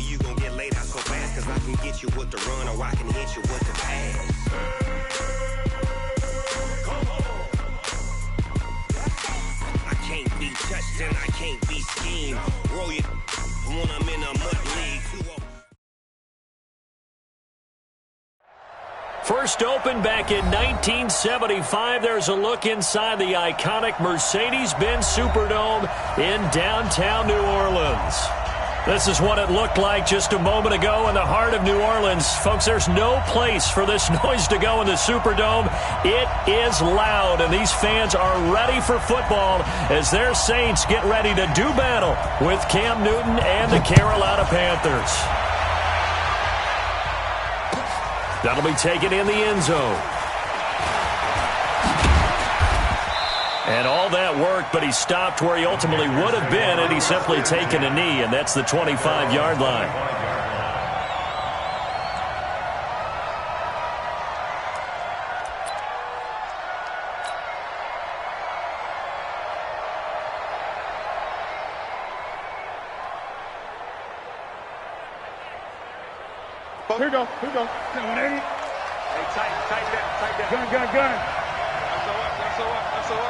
you gon' get laid out so fast, cause I can get you with the run or I can hit you with the pass. I can't be touched and I can't be schemed. Roll you when I'm in a mud league. First opened back in 1975. There's a look inside the iconic Mercedes-Benz Superdome in downtown New Orleans. This is what it looked like just a moment ago in the heart of New Orleans. Folks, there's no place for this noise to go in the Superdome. It is loud, and these fans are ready for football as their Saints get ready to do battle with Cam Newton and the Carolina Panthers. That'll be taken in the end zone. And all that worked, but he stopped where he ultimately would have been, and he's simply taken a knee, and that's the 25-yard line. Here we go. 180. Hey, tight that. Gun.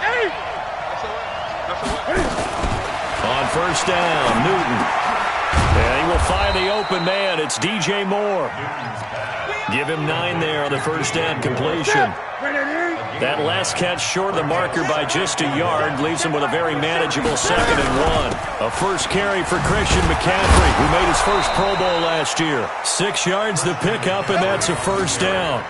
Hey! On first down, Newton. And he will find the open man. It's DJ Moore. Give him 9 there on the first down completion. That last catch short of the marker by just a yard leaves him with a very manageable 2nd and 1. A first carry for Christian McCaffrey, who made his first Pro Bowl last year. 6 yards the pickup, and that's a first down.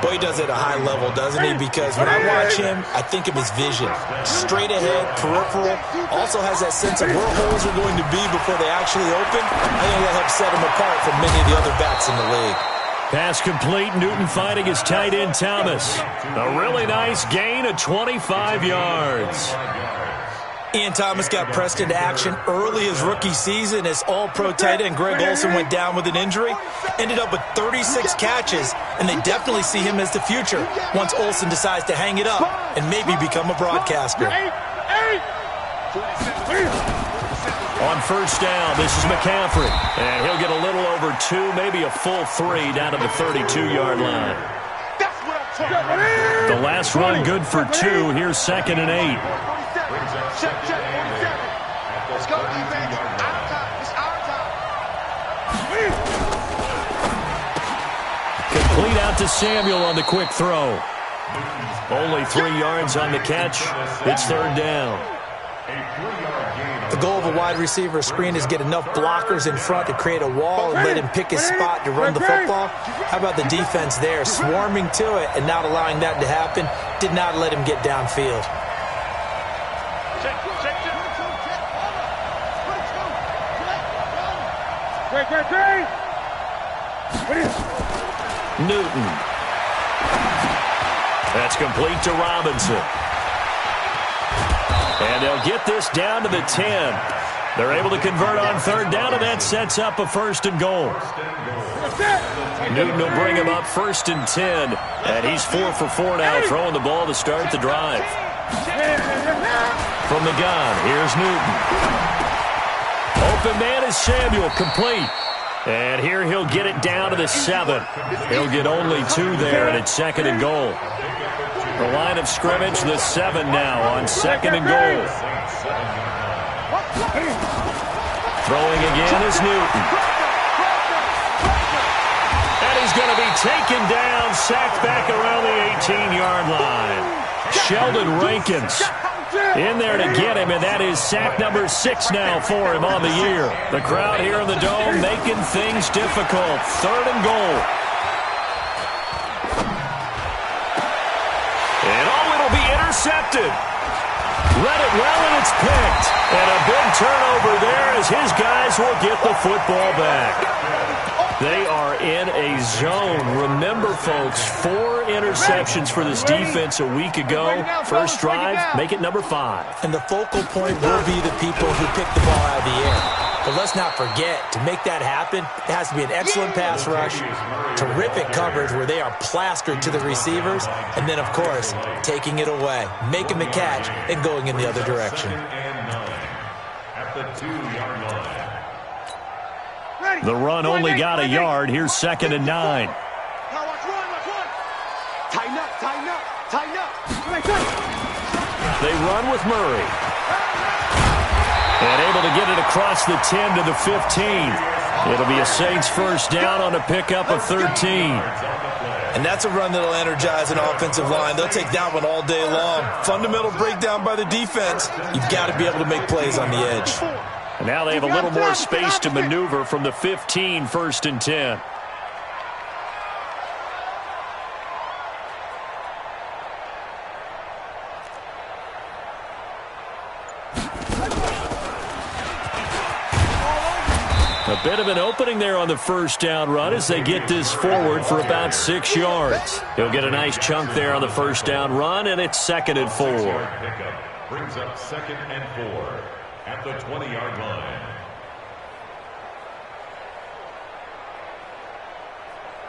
Boy, he does it at a high level, doesn't he? Because when I watch him, I think of his vision. Straight ahead, peripheral. Also has that sense of where holes are going to be before they actually open. I think that helps set him apart from many of the other backs in the league. Pass complete. Newton finding his tight end, Thomas. A really nice gain of 25 yards. Ian Thomas got pressed into action early his rookie season as all-pro tight end Greg Olsen went down with an injury. Ended up with 36 catches, and they definitely see him as the future once Olsen decides to hang it up and maybe become a broadcaster. On first down, this is McCaffrey. And he'll get a little over 2, maybe a full 3 down to the 32-yard line. The last run good for 2. Here's 2nd and 8. Check. 47. Let's go, defense. Our time. It's our time. Complete out to Samuel on the quick throw. Only 3 yards on the catch. It's 3rd down. The goal of a wide receiver screen is get enough blockers in front to create a wall and let him pick his spot to run the football. How about the defense there, swarming to it and not allowing that to happen? Did not let him get downfield. Newton. That's complete to Robinson. And they'll get this down to the 10. They're able to convert on 3rd down, and that sets up a 1st and goal. Newton will bring him up 1st and 10. And he's 4 for 4 now, throwing the ball to start the drive. From the gun, here's Newton. Open man is Samuel, complete. And here he'll get it down to the 7. He'll get only 2 there, and it's 2nd and goal. The line of scrimmage, the 7 now on 2nd and goal. Throwing again is Newton. And he's going to be taken down, sacked back around the 18-yard line. Sheldon Rankins in there to get him, and that is sack number 6 now for him on the year. The crowd here in the Dome making things difficult. 3rd and goal. And it'll be intercepted. Read it well, and it's picked. And a big turnover there as his guys will get the football back. They are in a zone. Remember, folks, 4 interceptions for this defense a week ago. First drive, make it number 5. And the focal point will be the people who pick the ball out of the air. But let's not forget, to make that happen, it has to be an excellent pass rush, terrific coverage where they are plastered to the receivers, and then, of course, taking it away, making the catch, and going in the other direction. At the 2-yard line. The run only got a yard. Here's 2nd and 9. Now watch one. Tighten up. They run with Murray. And able to get it across the 10 to the 15. It'll be a Saints first down on a pickup of 13. And that's a run that'll energize an offensive line. They'll take that one all day long. Fundamental breakdown by the defense. You've got to be able to make plays on the edge. And now they have a little more space to maneuver from the 15, 1st and 10. A bit of an opening there on the first down run as they get this forward for about 6 yards. He'll get a nice chunk there on the first down run, and it's 2nd and 4. Brings up 2nd and 4 at the 20-yard line.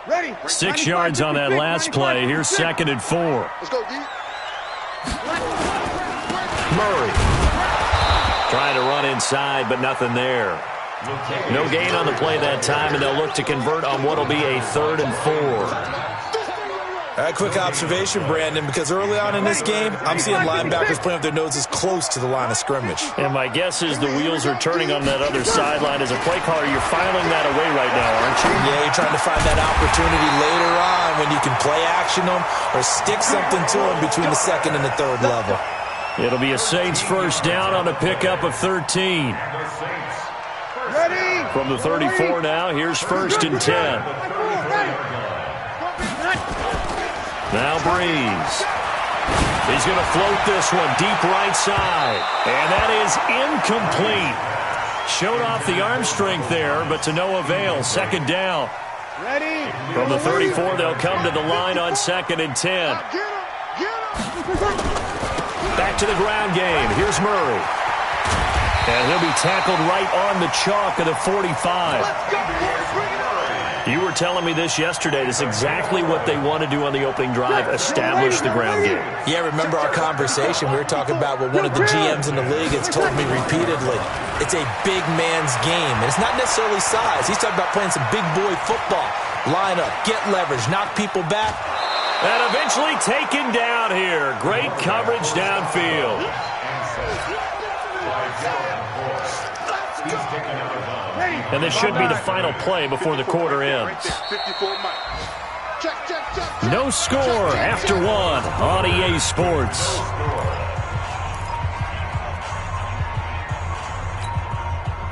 Ready. 6 yards on that last play. Here's 2nd and 4. Let's go, D. Murray trying to run inside, but nothing there. No gain on the play that time, and they'll look to convert on what will be a 3rd and 4. A quick observation, Brandon, because early on in this game, I'm seeing linebackers playing with their noses close to the line of scrimmage. And my guess is the wheels are turning on that other sideline. As a play caller, you're filing that away right now, aren't you? Yeah, you're trying to find that opportunity later on when you can play action them or stick something to them between the 2nd and the 3rd level. It'll be a Saints first down on a pickup of 13. Ready. From the 34 now, here's 1st and 10. Now Breeze. He's going to float this one deep right side. And that is incomplete. Showed off the arm strength there, but to no avail. 2nd down. Ready. From the 34, they'll come to the line on 2nd and 10. Get him. Back to the ground game. Here's Murray. And he'll be tackled right on the chalk of the 45. You were telling me this yesterday. This is exactly what they want to do on the opening drive, establish the ground game. Yeah, remember our conversation? We were talking about what one of the GMs in the league has told me repeatedly. It's a big man's game, and it's not necessarily size. He's talking about playing some big boy football. Line up, get leverage, knock people back. And eventually taken down here. Great coverage downfield. And this should be the final play before the quarter ends. No score after 1 on EA Sports.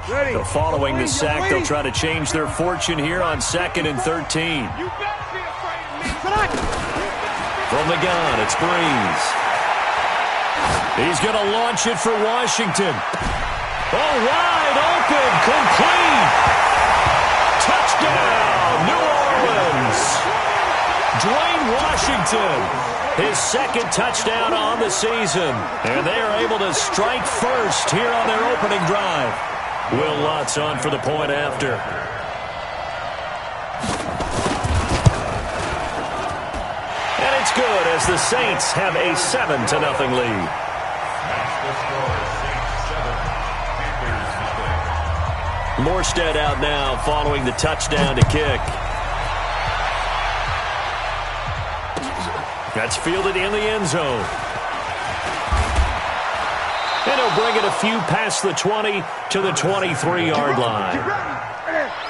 So following the sack, they'll try to change their fortune here on 2nd and 13. From the gun, it's Breeze. He's going to launch it for Washington. Oh, wide open, complete. Touchdown, New Orleans. Dwayne Washington, his 2nd touchdown on the season. And they are able to strike first here on their opening drive. Will Lutz on for the point after. And it's good as the Saints have a 7-0 lead. Morstead out now following the touchdown to kick. That's fielded in the end zone. And he'll bring it a few past the 20 to the 23-yard line.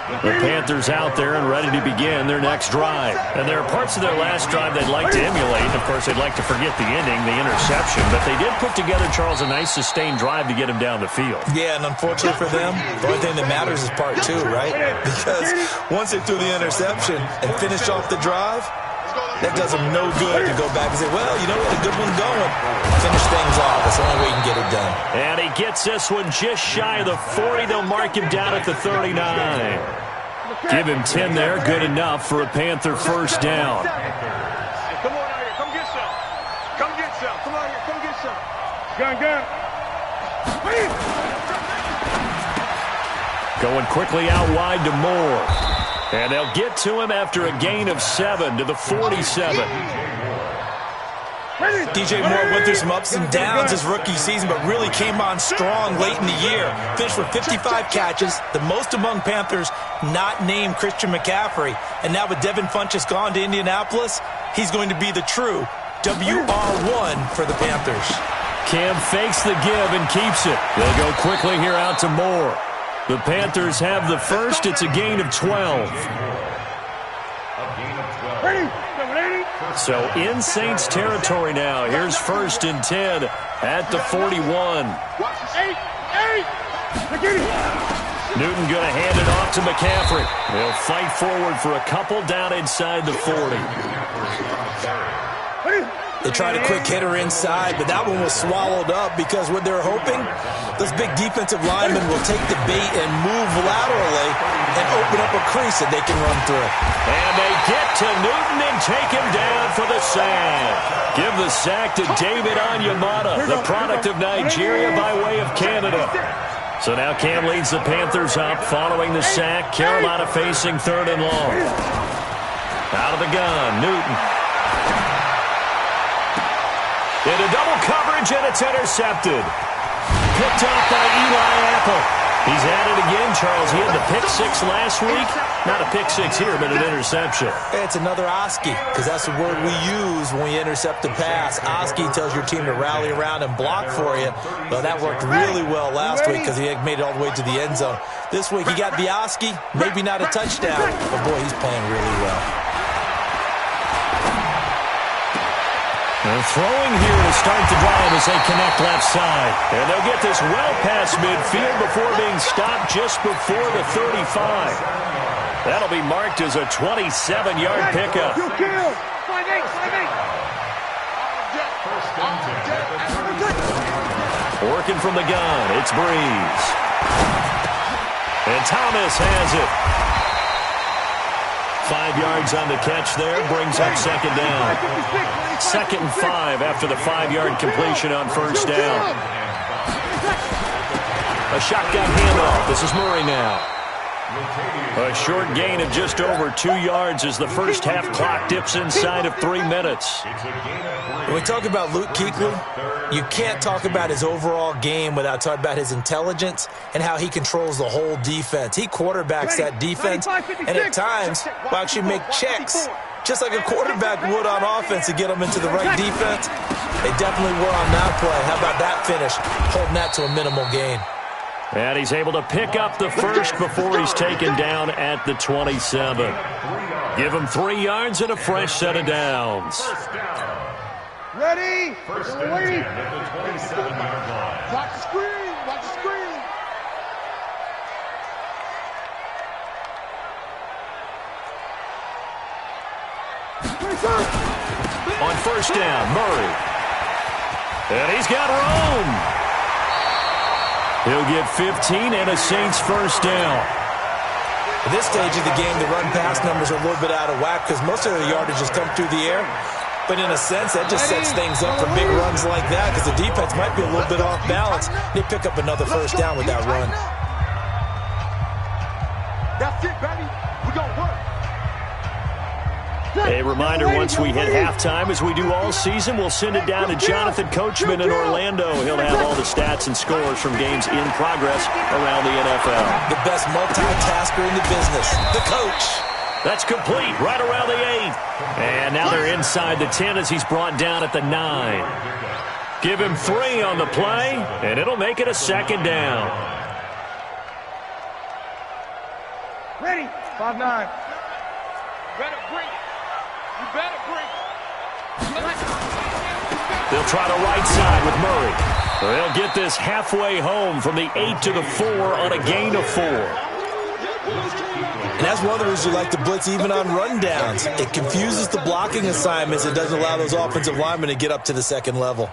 The Panthers out there and ready to begin their next drive. And there are parts of their last drive they'd like to emulate. Of course, they'd like to forget the ending, the interception. But they did put together, Charles, a nice sustained drive to get him down the field. Yeah, and unfortunately for them, the only thing that matters is part 2, right? Because once they threw the interception and finished off the drive, that does them no good to go back and say, well, you know what, a good one going. Finish things off. That's the only way you can get it done. And he gets this one just shy of the 40. They'll mark him down at the 39. Give him 10 there. Good enough for a Panther first down. Hey, come on out here. Come get some. Come get some. Come on here. Come get some. Gun. Going quickly out wide to Moore. And they'll get to him after a gain of 7 to the 47. DJ Moore went through some ups and downs his rookie season, but really came on strong late in the year. Finished with 55 catches, the most among Panthers not named Christian McCaffrey. And now with Devin Funchess gone to Indianapolis, he's going to be the true WR1 for the Panthers. Cam fakes the give and keeps it. They'll go quickly here out to Moore. The Panthers have the first. It's a gain of 12. So in Saints territory now. Here's 1st and 10 at the 41. Newton going to hand it off to McCaffrey. They'll fight forward for a couple down inside the 40. They tried a quick hitter inside, but that one was swallowed up because what they're hoping, those big defensive linemen will take the bait and move laterally and open up a crease that they can run through. And they get to Newton and take him down for the sack. Give the sack to David Onyemata, the product of Nigeria by way of Canada. So now Cam leads the Panthers up following the sack. Carolina facing 3rd and long. Out of the gun, Newton. Into double coverage, and it's intercepted. Picked off by Eli Apple. He's at it again, Charles. He had the pick 6 last week. Not a pick 6 here, but an interception. It's another Oski, because that's the word we use when we intercept a pass. Oski tells your team to rally around and block for you. Well, that worked really well last week because he had made it all the way to the end zone. This week he got the Oski, maybe not a touchdown, but boy, he's playing really well. They're throwing here to start the drive as they connect left side. And they'll get this well past midfield before being stopped just before the 35. That'll be marked as a 27-yard pickup. Working from the gun, it's Breeze. And Thomas has it. 5 yards on the catch there, brings up 2nd down. 2nd and 5 after the 5-yard completion on 1st down. A shotgun handoff. This is Murray now. A short gain of just over 2 yards as the first half clock dips inside of 3 minutes. When we talk about Luke Kuechly, you can't talk about his overall game without talking about his intelligence and how he controls the whole defense. He quarterbacks that defense, and at times will actually make checks, just like a quarterback would on offense to get them into the right defense. They definitely were on that play. How about that finish? Holding that to a minimal gain. And he's able to pick up the first before he's taken down at the 27. Give him 3 yards and a fresh set of downs. Ready? First and 10 at the 27-yard line. Watch the screen. Watch the screen. On 1st down, Murray. And he's got room. He'll get 15 and a Saints 1st down. At this stage of the game, the run-pass numbers are a little bit out of whack because most of the yardage has come through the air. But in a sense, that just sets things up for big runs like that because the defense might be a little bit off balance. They pick up another 1st down with that run. That's it, baby. We're going to work. A reminder, once we hit halftime, as we do all season, we'll send it down to Jonathan Coachman in Orlando. He'll have all the stats and scores from games in progress around the NFL. The best multitasker in the business, the coach. That's complete right around the 8. And now they're inside the 10 as he's brought down at the 9. Give him 3 on the play, and it'll make it a 2nd down. Ready? 5-9. Better bring it. You better bring it. They'll try the right side with Murray. They'll get this halfway home from the 8 to the 4 on a gain of 4. And that's one of the reasons you like to blitz even on rundowns. It confuses the blocking assignments. It doesn't allow those offensive linemen to get up to the 2nd level.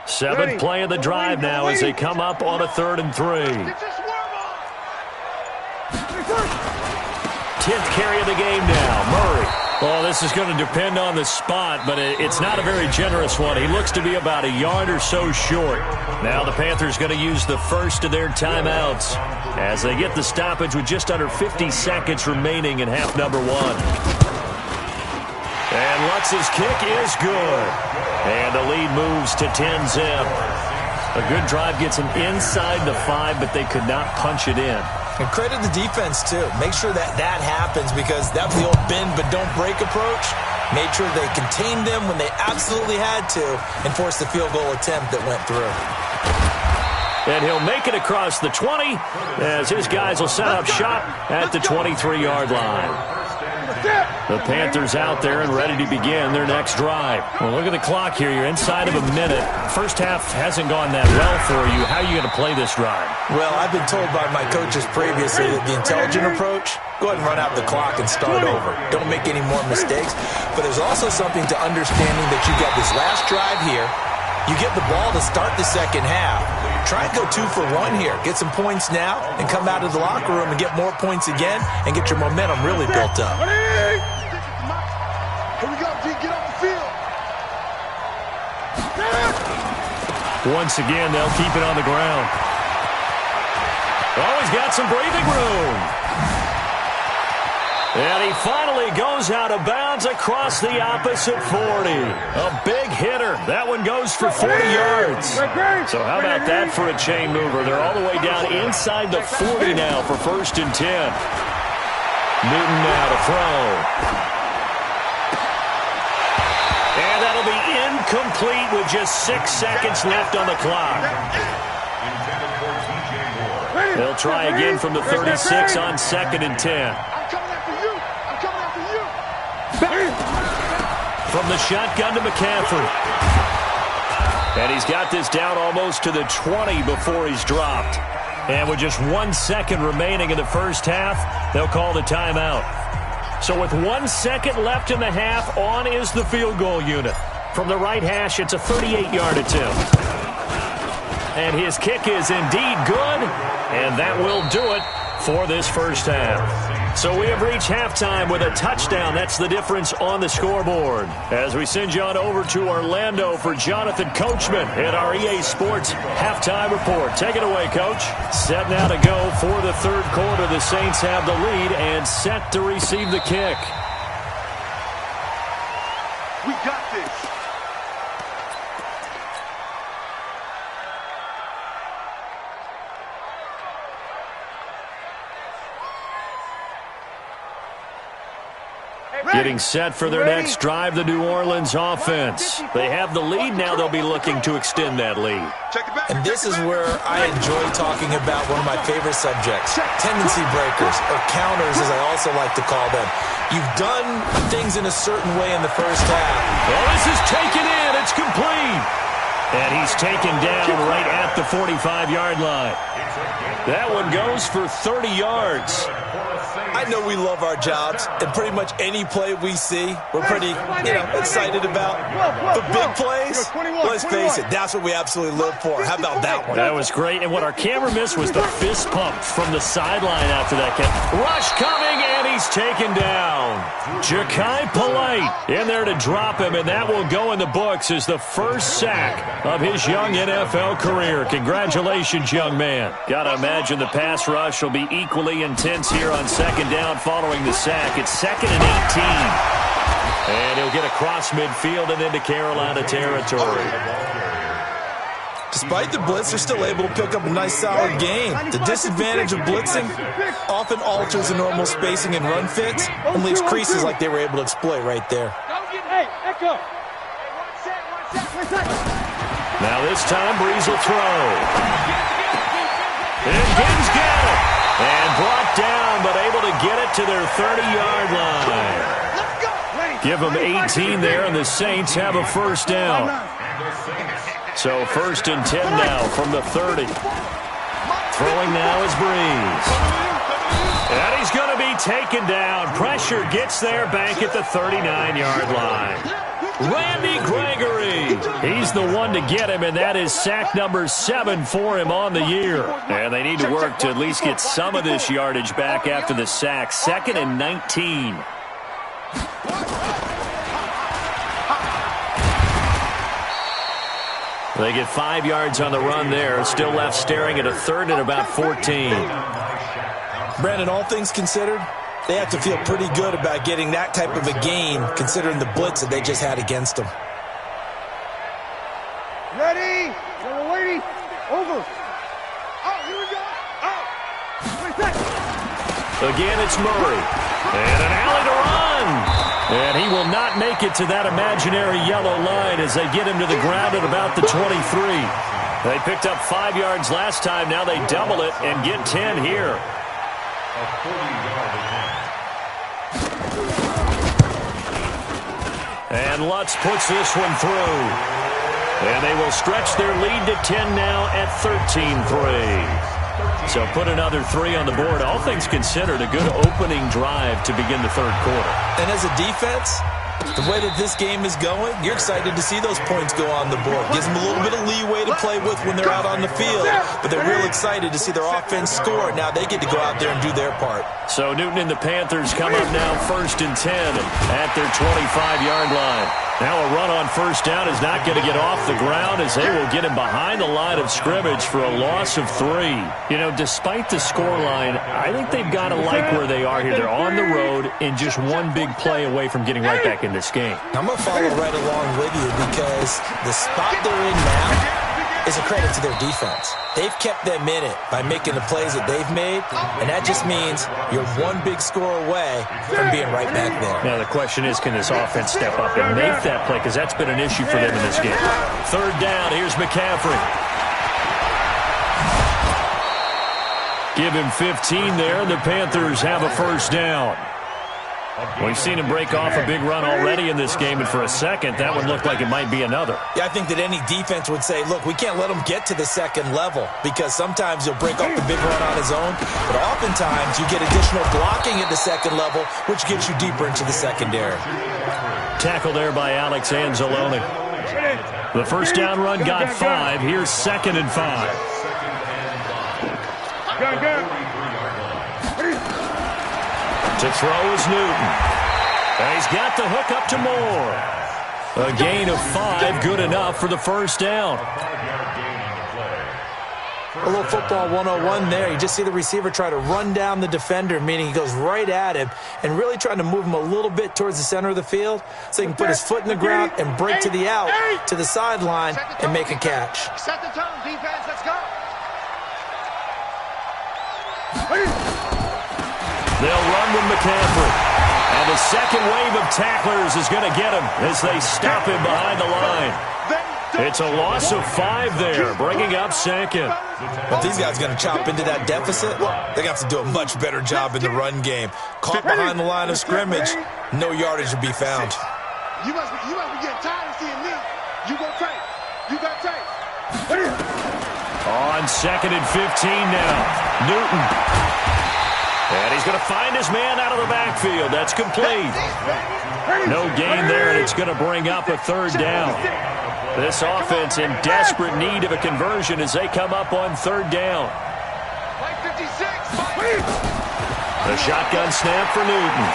Seventh play of the drive now as they come up on a 3rd and 3. 10th carry of the game now. Murray Well, this is going to depend on the spot, but it's not a very generous one. He looks to be about a yard or so short. Now the Panthers going to use the first of their timeouts as they get the stoppage with just under 50 seconds remaining in half number one. And Lutz's kick is good. And the lead moves to 10-zip. A good drive gets them inside the 5, but they could not punch it in. And credit the defense, too. Make sure that happens because that was the old bend but don't break approach. Made sure they contained them when they absolutely had to and forced the field goal attempt that went through. And he'll make it across the 20 as his guys will set up shop at the 23-yard line. The Panthers out there and ready to begin their next drive. Well, look at the clock here. You're inside of a minute. First half hasn't gone that well for you. How are you going to play this drive? Well, I've been told by my coaches previously that the intelligent approach, go ahead and run out the clock and start over. Don't make any more mistakes. But there's also something to understanding that you got this last drive here. You get the ball to start the second half. Try and go 2 for 1 here. Get some points now and come out of the locker room and get more points again and get your momentum really built up. Here we go, D. Get off the field. Once again, they'll keep it on the ground. Oh, he's got some breathing room. And he finally goes out of bounds across the opposite 40. A big hitter. That one goes for 40 yards. So how about that for a chain mover? They're all the way down inside the 40 now for 1st and 10. Newton now to throw. And that'll be incomplete with just 6 seconds left on the clock. They'll try again from the 36 on 2nd and 10. From the shotgun to McCaffrey. And he's got this down almost to the 20 before he's dropped. And with just 1 second remaining in the first half, they'll call the timeout. So with 1 second left in the half, on is the field goal unit. From the right hash, it's a 38-yard attempt. And his kick is indeed good, and that will do it for this first half. So we have reached halftime with a touchdown. That's the difference on the scoreboard. As we send you on over to Orlando for Jonathan Coachman at our EA Sports Halftime Report. Take it away, Coach. Set now to go for the third quarter. The Saints have the lead and set to receive the kick. We got this. Getting set for their next drive, the New Orleans offense. They have the lead. Now they'll be looking to extend that lead. And this is where I enjoy talking about one of my favorite subjects, tendency breakers, or counters as I also like to call them. You've done things in a certain way in the first half. Well, this is taken in. It's complete. And he's taken down right at the 45-yard line. That one goes for 30 yards. I know we love our jobs, and pretty much any play we see, we're pretty, excited about. The big plays, let's face it, that's what we absolutely live for. How about that one? That was great, and what our camera missed was the fist pump from the sideline after that catch. Rush coming, and he's taken down. Ja'Kai Polite in there to drop him, and that will go in the books as the first sack of his young NFL career. Congratulations, young man. Gotta imagine the pass rush will be equally intense here on second down following the sack. It's 2nd and 18. And he'll get across midfield and into Carolina territory. Despite the blitz, they're still able to pick up a nice, solid game. The disadvantage of blitzing often alters the normal spacing and run fits and leaves creases like they were able to exploit right there. Hey, Echo. Now this time, Breeze will throw. And Gibbs got it. And brought down, but able to get it to their 30-yard line. Give them 18 there, and the Saints have a first down. So 1st and 10 now from the 30. Throwing now is Breeze. And he's going to be taken down. Pressure gets there back at the 39-yard line. Randy Gregory. He's the one to get him, and that is sack number 7 for him on the year. And they need to work to at least get some of this yardage back after the sack. 2nd and 19. They get 5 yards on the run there. Still left staring at a third and about 14. Brandon, all things considered, they have to feel pretty good about getting that type of a gain, considering the blitz that they just had against them. Ready? Little lady. Over. Oh, here we go. Oh. Again, it's Murray. And an alley to run. And he will not make it to that imaginary yellow line as they get him to the ground at about the 23. They picked up 5 yards last time. Now they double it and get 10 here. A 40-yard attempt. And Lutz puts this one through. And they will stretch their lead to 10 now at 13-3. So put another 3 on the board. All things considered, a good opening drive to begin the third quarter. And as a defense, the way that this game is going, you're excited to see those points go on the board. Gives them a little bit of leeway to play with when they're out on the field, but they're real excited to see their offense score. Now they get to go out there and do their part. So Newton and the Panthers come up now 1st and 10 at their 25-yard line. Now a run on first down is not going to get off the ground as they will get him behind the line of scrimmage for a loss of 3. You know, despite the scoreline, I think they've got to like where they are here. They're on the road and just one big play away from getting right back in this game. I'm going to follow right along with you because the spot they're in now is a credit to their defense. They've kept them in it by making the plays that they've made, and that just means you're one big score away from being right back there. Now the question is, can this offense step up and make that play? Because that's been an issue for them in this game. Third down, here's McCaffrey. Give him 15 there, and the Panthers have a first down. We've seen him break off a big run already in this game, and for a second, that would look like it might be another. Yeah, I think that any defense would say, look, we can't let him get to the second level because sometimes he'll break off the big run on his own, but oftentimes you get additional blocking at the second level, which gets you deeper into the secondary. Tackle there by Alex Anzalone. The first down run got 5. Here's 2nd and 5. To throw is Newton. And he's got the hook up to Moore. A gain of 5, good enough for the first down. A little football 101 there. You just see the receiver try to run down the defender, meaning he goes right at him and really trying to move him a little bit towards the center of the field so he can put his foot in the ground and break to the out, to the sideline, and make a catch. Set the tone, defense. Let's go. They'll run with McCaffrey. And the second wave of tacklers is going to get him as they stop him behind the line. It's a loss of 5 there, bringing up 2nd. If these guys are going to chop into that deficit, they're going to have to do a much better job in the run game. Caught behind the line of scrimmage, no yardage will be found. You must be getting tired of seeing me. You go tight. You got tight. On 2nd and 15 now. Newton. And he's going to find his man out of the backfield. That's complete. No gain there, and it's going to bring up a third down. This offense in desperate need of a conversion as they come up on third down. The shotgun snap for Newton.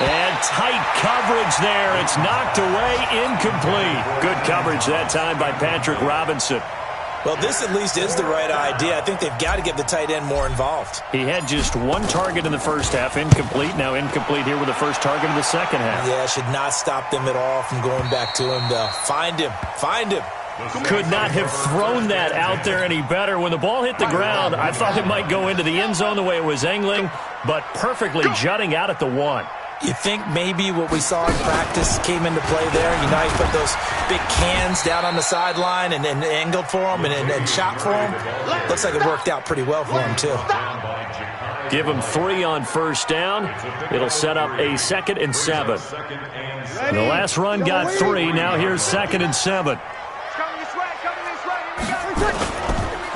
And tight coverage there. It's knocked away, incomplete. Good coverage that time by Patrick Robinson. Well, this at least is the right idea. I think they've got to get the tight end more involved. He had just 1 target in the first half, incomplete. Now incomplete here with the first target of the second half. Yeah, should not stop them at all from going back to him, though. Find him. Find him. Could not have thrown that out there any better. When the ball hit the ground, I thought it might go into the end zone the way it was angling, but perfectly jutting out at the 1. You think maybe what we saw in practice came into play there? You know, he put those big cans down on the sideline and angled for him and shot for him. Looks like it worked out pretty well for him, too. Give him 3 on first down. It'll set up a 2nd and 7. The last run got 3. Now here's 2nd and 7.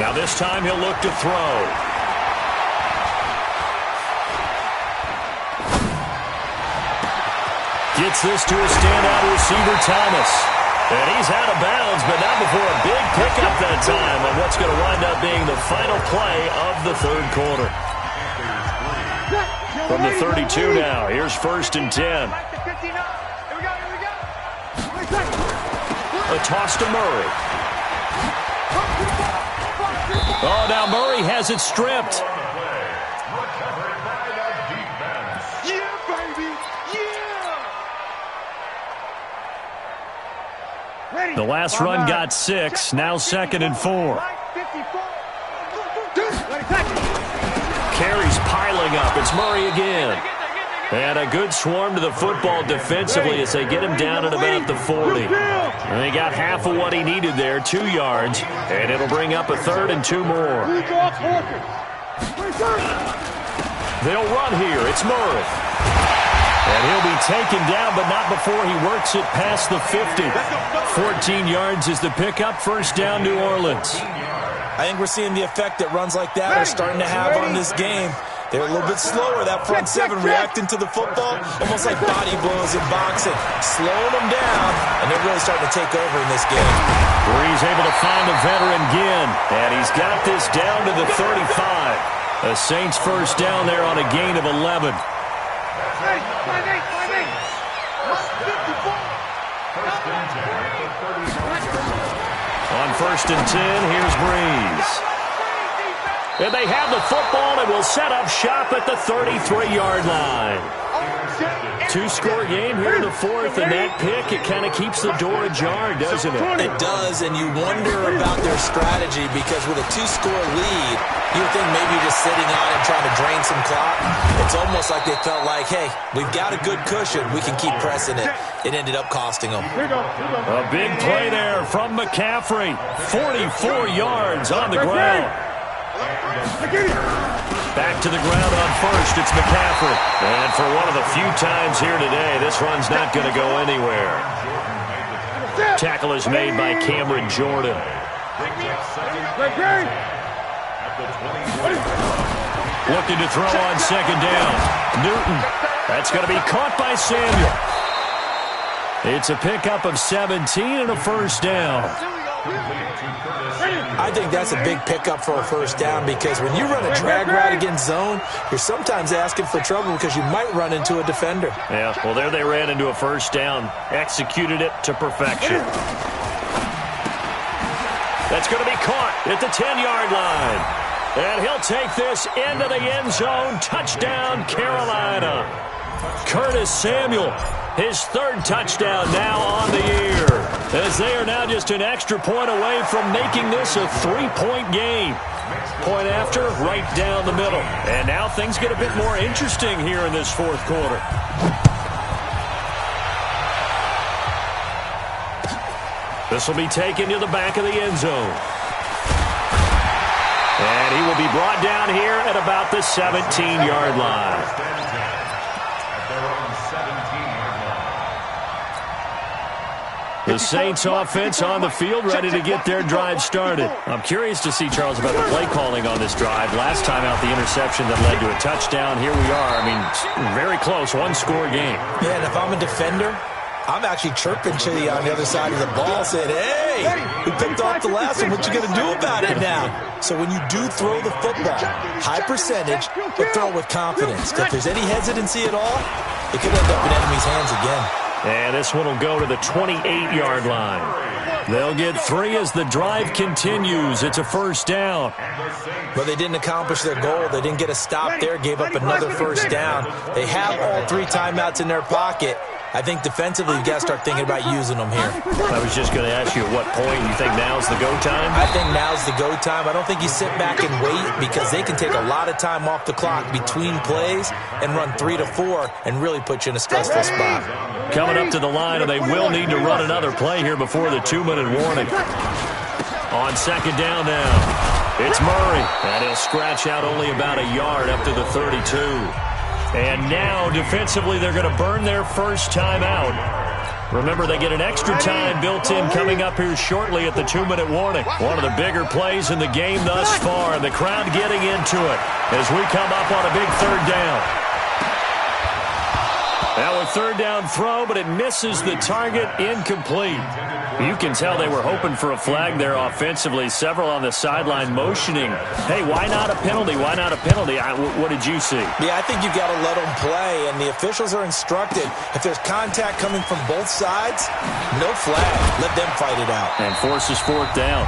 Now this time he'll look to throw. Gets this to a standout receiver, Thomas. And he's out of bounds, but not before a big pickup that time on what's going to wind up being the final play of the third quarter. From the 32 now, here's 1st and 10. A toss to Murray. Oh, now Murray has it stripped. Yeah, baby. Yeah. The last run got 6. Now 2nd and 4. Carries piling up. It's Murray again. And a good swarm to the football defensively as they get him down at about the 40. And they got half of what he needed there, 2 yards. And it'll bring up a 3rd and 2 more. They'll run here. It's Murray. And he'll be taken down, but not before he works it past the 50. 14 yards is the pickup. First down, New Orleans. I think we're seeing the effect that runs like that are starting to have on this game. They're a little bit slower, that front 7 reacting to the football, almost like body blows in boxing, slowing them down, and they're really starting to take over in this game. Brees able to find the veteran Ginn, and he's got this down to the 35. The Saints first down there on a gain of 11. On 1st and 10, here's Brees. And they have the football and will set up shop at the 33-yard line. 2-score game here in the 4th, and that pick, it kind of keeps the door ajar, doesn't it? It does, and you wonder about their strategy because with a 2-score lead, you would think maybe you're just sitting on it trying to drain some clock. It's almost like they felt like, hey, we've got a good cushion. We can keep pressing it. It ended up costing them. A big play there from McCaffrey. 44 yards on the ground. Back to the ground on 1st, it's McCaffrey. And for one of the few times here today, this run's not going to go anywhere. Tackle is made by Cameron Jordan. Looking to throw on 2nd down. Newton. That's going to be caught by Samuel. It's a pickup of 17 and a first down. I think that's a big pickup for a first down because when you run a drag route against zone, you're sometimes asking for trouble because you might run into a defender. Yeah, well, there they ran into a first down. Executed it to perfection. That's going to be caught at the 10-yard line. And he'll take this into the end zone. Touchdown, Carolina. Curtis Samuel, his 3rd touchdown now on the year, as they are now just an extra point away from making this a 3-point game. Point after, right down the middle. And now things get a bit more interesting here in this 4th quarter. This will be taken to the back of the end zone. And he will be brought down here at about the 17-yard line. The Saints offense on the field ready to get their drive started. I'm curious to see, Charles, about the play calling on this drive. Last time out, the interception that led to a touchdown. Here we are. I mean, very close, 1-score game. Yeah, and if I'm a defender, I'm actually chirping Chitty on the other side of the ball saying, hey, we picked off the last one. What you going to do about it now? So when you do throw the football, high percentage, but throw it with confidence. If there's any hesitancy at all, it could end up in enemy's hands again. And this one will go to the 28-yard line. They'll get 3 as the drive continues. It's a first down. But they didn't accomplish their goal. They didn't get a stop there, gave up another first down. They have all 3 timeouts in their pocket. I think defensively, you've got to start thinking about using them here. I was just going to ask you at what point you think now's the go time? I think now's the go time. I don't think you sit back and wait because they can take a lot of time off the clock between plays and run 3 to 4 and really put you in a stressful spot. Coming up to the line, and they will need to run another play here before the 2-minute warning. On 2nd down now, it's Murray, and he'll scratch out only about a yard up to the 32. And now, defensively, they're going to burn their first time out. Remember, they get an extra time built in coming up here shortly at the 2-minute warning. One of the bigger plays in the game thus far, and the crowd getting into it as we come up on a big 3rd down. Now a third down throw, but it misses the target, incomplete. You can tell they were hoping for a flag there offensively. Several on the sideline motioning, hey, why not a penalty? Why not a penalty? What did you see? Yeah, I think you've got to let them play, and the officials are instructed. If there's contact coming from both sides, no flag. Let them fight it out. And forces fourth down.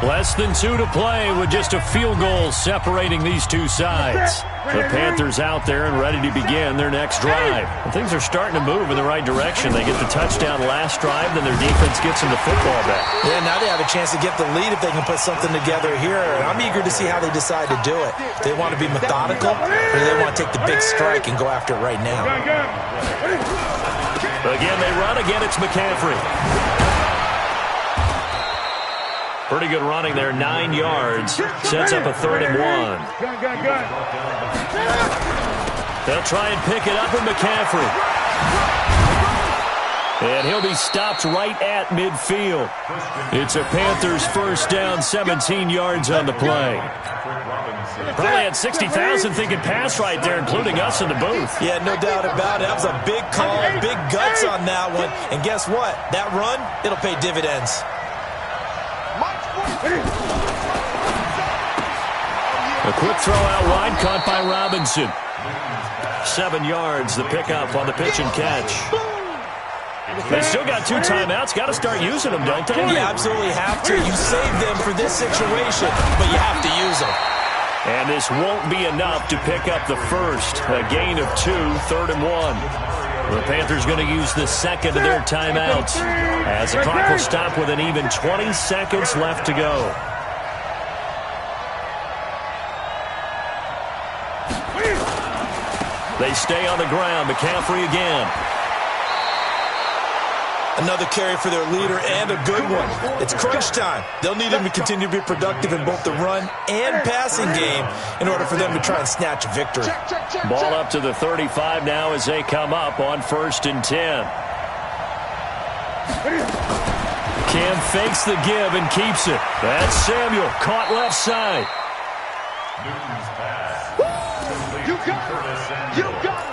Less than 2 to play with just a field goal separating these two sides. The Panthers out there and ready to begin their next drive. And things are starting to move in the right direction. They get the touchdown last drive, then their defense gets them the football back. Yeah, now they have a chance to get the lead if they can put something together here. And I'm eager to see how they decide to do it. They want to be methodical, or they want to take the big strike and go after it right now. Again, they run. Again, it's McCaffrey. Pretty good running there, 9 yards. Sets up a 3rd and 1. They'll try and pick it up with McCaffrey. And he'll be stopped right at midfield. It's a Panthers first down, 17 yards on the play. Probably had 60,000 thinking pass right there, including us in the booth. Yeah, no doubt about it. That was a big call, big guts on that one. And guess what? That run, it'll pay dividends. A quick throw out wide, caught by Robinson. 7 yards, the pickup on the pitch and catch. They still got 2 timeouts. Got to start using them, don't they? You absolutely have to. You save them for this situation, but you have to use them. And this won't be enough to pick up the first. A gain of 2, 3rd and 1. The Panthers going to use the second of their timeouts as the clock will stop with an even 20 seconds left to go. They stay on the ground. McCaffrey again. Another carry for their leader and a good one. It's crunch time. They'll need him to continue to be productive in both the run and passing game in order for them to try and snatch a victory. Ball up to the 35 now as they come up on 1st and 10. Cam fakes the give and keeps it. That's Samuel, caught left side. Newton's pass. You got it. You got it.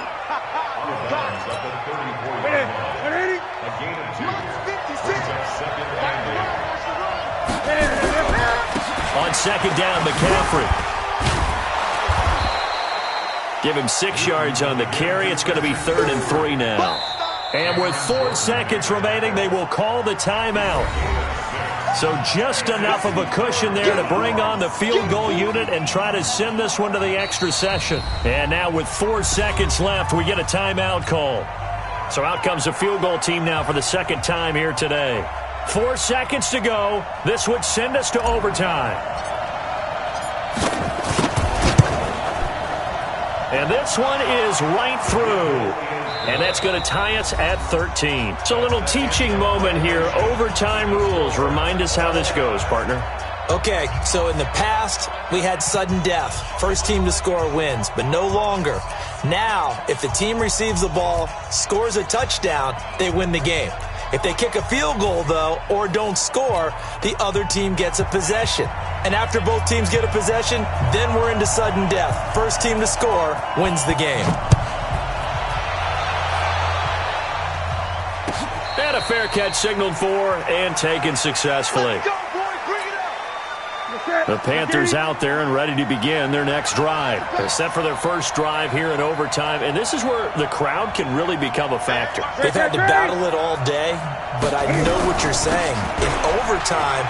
A gain of 2. Brings up 2nd and 8. On 2nd down, McCaffrey. Give him 6 yards on the carry. It's going to be 3rd and 3 now. And with 4 seconds remaining, they will call the timeout. So just enough of a cushion there to bring on the field goal unit and try to send this one to the extra session. And now with 4 seconds left, we get a timeout call. So out comes the field goal team now for the 2nd time here today. 4 seconds to go. This would send us to overtime. And this one is right through. And that's going to tie us at 13. So a little teaching moment here. Overtime rules. Remind us how this goes, partner. Okay, so in the past, we had sudden death. First team to score wins, but no longer. Now, if the team receives the ball, scores a touchdown, they win the game. If they kick a field goal, though, or don't score, the other team gets a possession. And after both teams get a possession, then we're into sudden death. First team to score wins the game. And a fair catch signaled for and taken successfully. The Panthers out there and ready to begin their next drive. They're set for their first drive here in overtime, and this is where the crowd can really become a factor. They've had to battle it all day, but I know what you're saying. In overtime,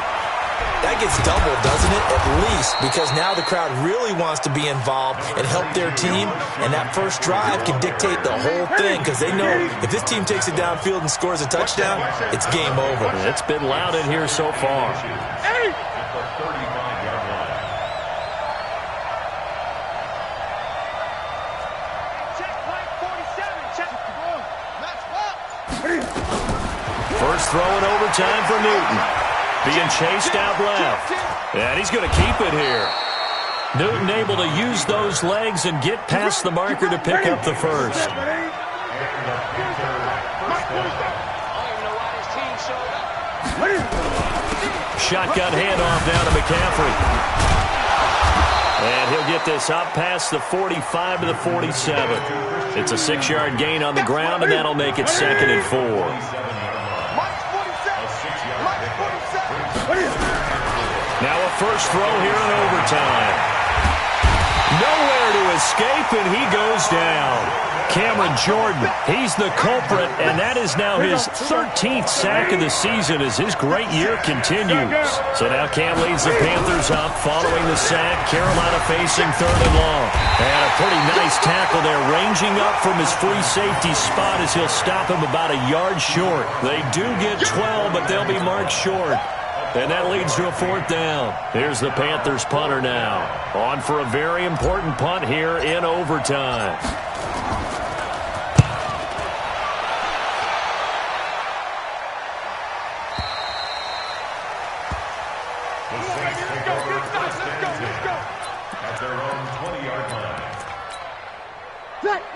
that gets doubled, doesn't it? At least, because now the crowd really wants to be involved and help their team, and that first drive can dictate the whole thing because they know if this team takes it downfield and scores a touchdown, it's game over. It's been loud in here so far. First throw in overtime for Newton. Being chased out left. And he's going to keep it here. Newton able to use those legs and get past the marker to pick up the first. Shotgun handoff down to McCaffrey. And he'll get this up past the 45 to the 47. It's a 6-yard gain on the ground, and that'll make it 2nd and 4. Now a first throw here in overtime. Nowhere to escape, and he goes down. Cameron Jordan, he's the culprit, and that is now his 13th sack of the season as his great year continues. So now Cam leads the Panthers up following the sack. Carolina facing 3rd and long. And a pretty nice tackle there, ranging up from his free safety spot as he'll stop him about a yard short. They do get 12, but they'll be marked short. And that leads to a 4th down. Here's the Panthers punter now. On for a very important punt here in overtime.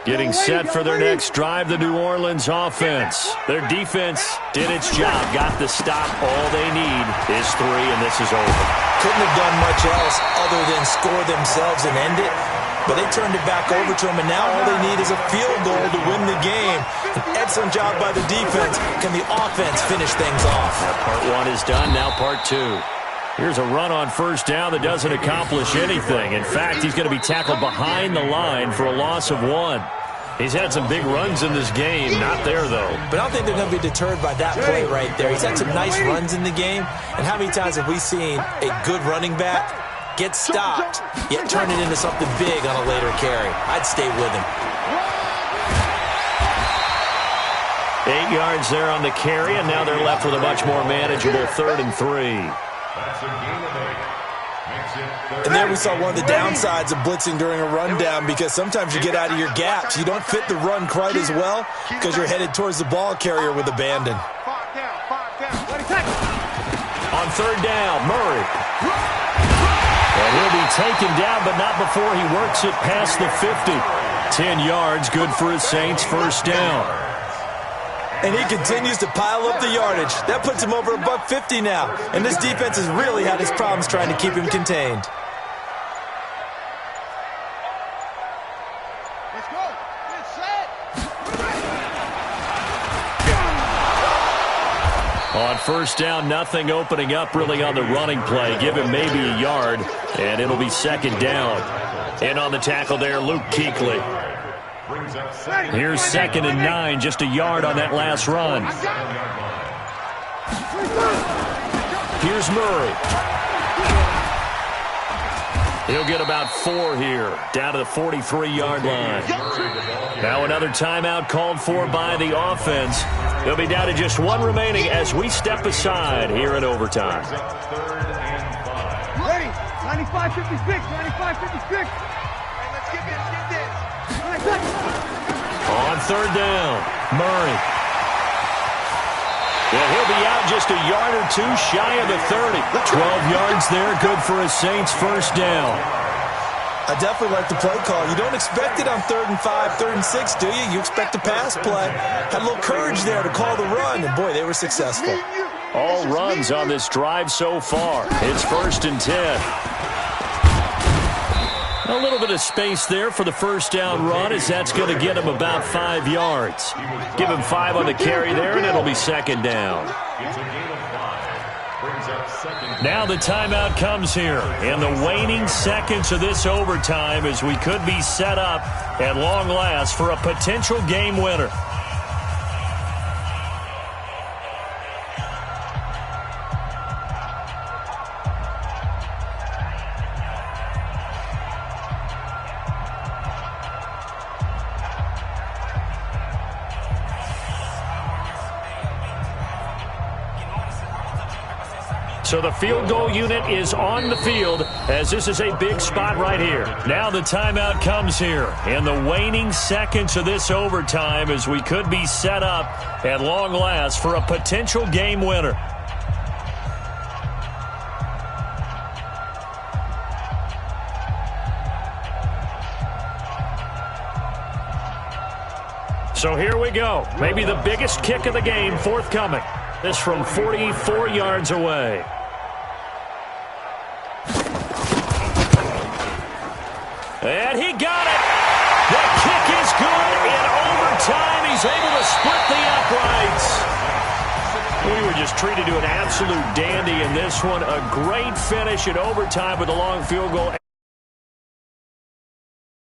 Getting set for their next drive, the New Orleans offense. Their defense did its job, got the stop. All they need is 3, and this is over. Couldn't have done much else other than score themselves and end it, but they turned it back over to them, and now all they need is a field goal to win the game. An excellent job by the defense. Can the offense finish things off? Part 1 is done, now part 2. Here's a run on first down that doesn't accomplish anything. In fact, he's going to be tackled behind the line for a loss of 1. He's had some big runs in this game. Not there, though. But I don't think they're going to be deterred by that play right there. He's had some nice runs in the game. And how many times have we seen a good running back get stopped, yet turn it into something big on a later carry? I'd stay with him. 8 yards there on the carry, and now they're left with a much more manageable 3rd and 3. That's a gain of 8. And there we saw one of the downsides of blitzing during a rundown, because sometimes you get out of your gaps. You don't fit the run quite as well because you're headed towards the ball carrier with abandon. On 3rd down, Murray. And he'll be taken down, but not before he works it past the 50. 10 yards, good for his Saints, 1st down. And he continues to pile up the yardage. That puts him over $150 now. And this defense has really had its problems trying to keep him contained. Let's go. Get set. On 1st down, nothing opening up really on the running play. Give him maybe a yard, and it'll be 2nd down. And on the tackle there, Luke Kuechly. Here's 2nd and 9, just a yard on that last run. Here's Murray. He'll get about 4 here, down to the 43-yard line. Now another timeout called for by the offense. They'll be down to just 1 remaining as we step aside here in overtime. Ready? 95-56, 95-56. Let's get this, On 3rd down, Murray. Yeah, he'll be out just a yard or 2 shy of the 30. 12 yards there, good for a Saints 1st down. I definitely like the play call. You don't expect it on 3rd and 5, 3rd and 6, do you? You expect a pass play. Had a little courage there to call the run, and boy, they were successful. All runs on this drive so far. It's 1st and 10. A little bit of space there for the 1st down run, as that's going to get him about 5 yards. Give him 5 on the carry there, and it'll be 2nd down. Now the timeout comes here in the waning seconds of this overtime, as we could be set up at long last for a potential game winner. So the field goal unit is on the field, as this is a big spot right here. Now the timeout comes here in the waning seconds of this overtime, as we could be set up at long last for a potential game winner. So here we go. Maybe the biggest kick of the game forthcoming. This from 44 yards away. is able to split the uprights. We were just treated to an absolute dandy in this one. A great finish in overtime with a long field goal.